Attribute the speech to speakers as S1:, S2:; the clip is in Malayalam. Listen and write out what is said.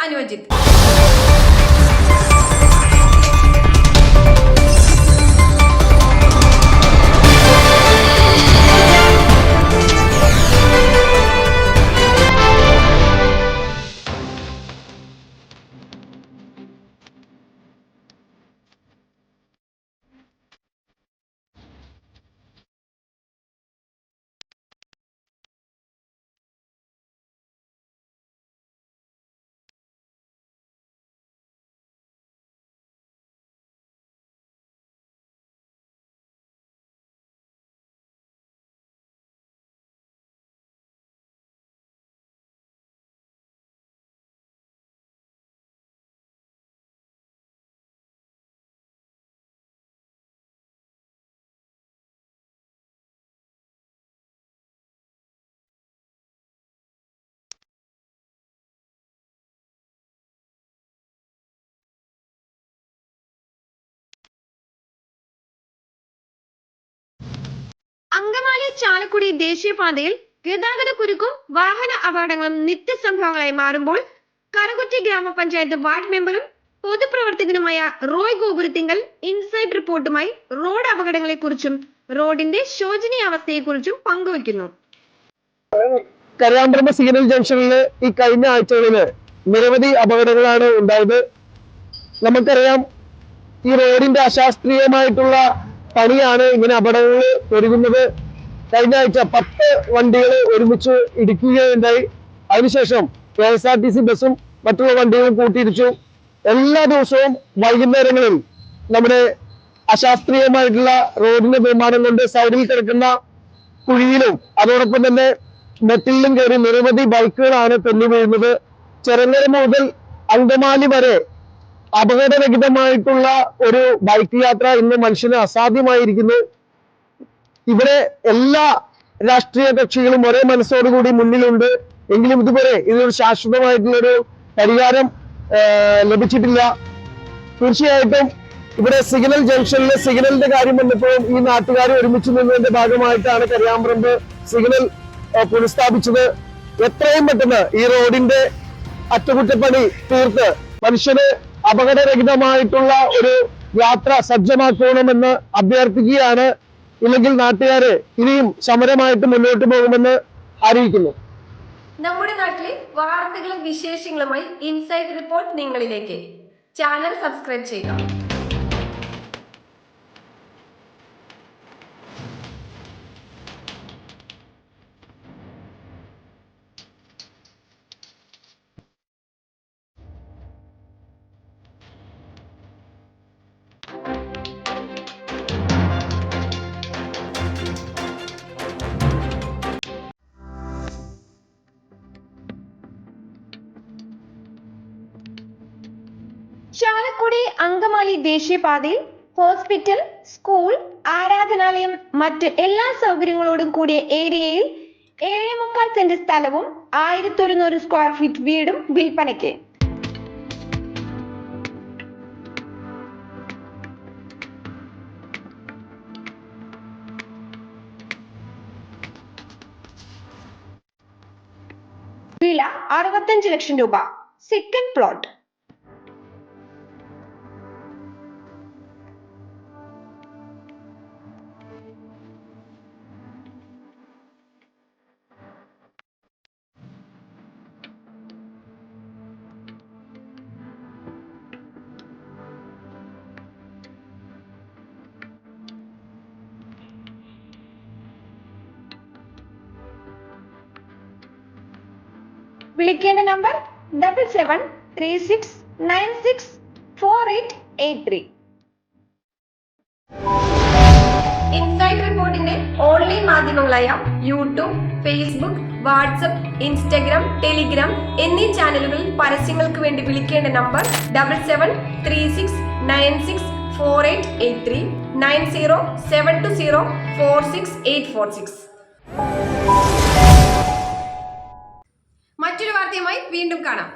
S1: അനുവജിത്ത്.
S2: അങ്കമാലി ചാലക്കുടി ദേശീയപാതയിൽ ഗതാഗത കുരുക്കും വാഹന അപകടങ്ങളും നിത്യസംഭവങ്ങളായി മാറുമ്പോൾ കറുകുറ്റി ഗ്രാമപഞ്ചായത്ത് വാർഡ് മെമ്പറും പൊതുപ്രവർത്തകനുമായ റോയ് ഗോപുരത്തിങ്കൽ ഇൻസൈഡ് റിപ്പോർട്ടുമായി റോഡ് അപകടങ്ങളെക്കുറിച്ചും റോഡിന്റെ ശോചനീയാവസ്ഥയെക്കുറിച്ചും പങ്കുവയ്ക്കുന്നു.
S3: കരയാമ്പ്രമ സിഗ്നൽ ജംഗ്ഷനിൽ ഈ കഴിഞ്ഞ ആഴ്ചകളില് നിരവധി അപകടങ്ങളാണ് ഉണ്ടായത്. നമുക്കറിയാം, ഈ റോഡിന്റെ അശാസ്ത്രീയമായിട്ടുള്ള പണിയാണ് ഇങ്ങനെ അപകടങ്ങൾ പെരുകുന്നത്. കഴിഞ്ഞ ആഴ്ച 10 വണ്ടികൾ ഒരുമിച്ച് ഇടിക്കുകയുണ്ടായി. അതിനുശേഷം KSRTC ബസ്സും മറ്റുള്ള വണ്ടികളും കൂട്ടിയിടിച്ചു. എല്ലാ ദിവസവും വൈകുന്നേരങ്ങളിൽ നമ്മുടെ അശാസ്ത്രീയമായിട്ടുള്ള റോഡിന്റെ നിർമ്മാണം കൊണ്ട് സൈഡിൽ കിടക്കുന്ന കുഴിയിലും അതോടൊപ്പം തന്നെ മെറ്റിലും കയറി നിരവധി ബൈക്കുകളാണ് തെന്നി വീഴുന്നത്. ചെറങ്ങര മുതൽ അങ്കമാലി വരെ അപകടരഹിതമായിട്ടുള്ള ഒരു ബൈക്ക് യാത്ര ഇന്ന് മനുഷ്യന് അസാധ്യമായിരിക്കുന്നു. ഇവിടെ എല്ലാ രാഷ്ട്രീയ കക്ഷികളും ഒരേ മനസ്സോടുകൂടി മുന്നിലുണ്ട്. എങ്കിലും ഇതുവരെ ഇതിനൊരു ശാശ്വതമായിട്ടുള്ളൊരു പരിഹാരം ലഭിച്ചിട്ടില്ല. തീർച്ചയായിട്ടും ഇവിടെ സിഗ്നൽ ജംഗ്ഷനിലെ സിഗ്നലിന്റെ കാര്യം വന്നപ്പോഴും ഈ നാട്ടുകാർ ഒരുമിച്ച് നിന്നതിന്റെ ഭാഗമായിട്ടാണ് കരയാമ്പ്രമ്പ് സിഗ്നൽ പുനഃസ്ഥാപിച്ചത്. എത്രയും പെട്ടെന്ന് ഈ റോഡിന്റെ അറ്റകുറ്റപ്പണി തീർത്ത് മനുഷ്യന് അപകടരഹിതമായിട്ടുള്ള ഒരു യാത്ര സജ്ജമാക്കണമെന്ന് അഭ്യർത്ഥിക്കുകയാണ്. ഇല്ലെങ്കിൽ നാട്ടുകാര് ഇനിയും സമരമായിട്ട് മുന്നോട്ട് പോകുമെന്ന് അറിയിക്കുന്നു.
S1: നമ്മുടെ നാട്ടിലെ വാർത്തകളും വിശേഷങ്ങളുമായി ഇൻസൈഡ് റിപ്പോർട്ട് നിങ്ങളിലേക്ക്. ചാനൽ സബ്സ്ക്രൈബ് ചെയ്യുക.
S2: ചാലക്കുടി അങ്കമാലി ദേശീയപാതയിൽ ഹോസ്പിറ്റൽ, സ്കൂൾ, ആരാധനാലയം, മറ്റ് എല്ലാ സൗകര്യങ്ങളോടും കൂടിയ ഏരിയയിൽ 7.25 സെന്റ് സ്ഥലവും 1100 സ്ക്വയർ ഫീറ്റ് വീടും വിൽപ്പനയ്ക്ക്. വില 65 ലക്ഷം രൂപ. Second plot. വിളിക്കേണ്ട നമ്പർ 7736964883.
S1: ഇൻസൈഡ് റിപ്പോർട്ടിന്റെ ഓൺലൈൻ മാധ്യമങ്ങളായ YouTube, Facebook, WhatsApp, Instagram, Telegram എന്നീ ചാനലുകളിൽ പരസ്യങ്ങൾക്ക് വേണ്ടി വിളിക്കേണ്ട നമ്പർ 7736964883 9072046846. മറ്റൊരു വാർത്തയുമായി വീണ്ടും കാണാം.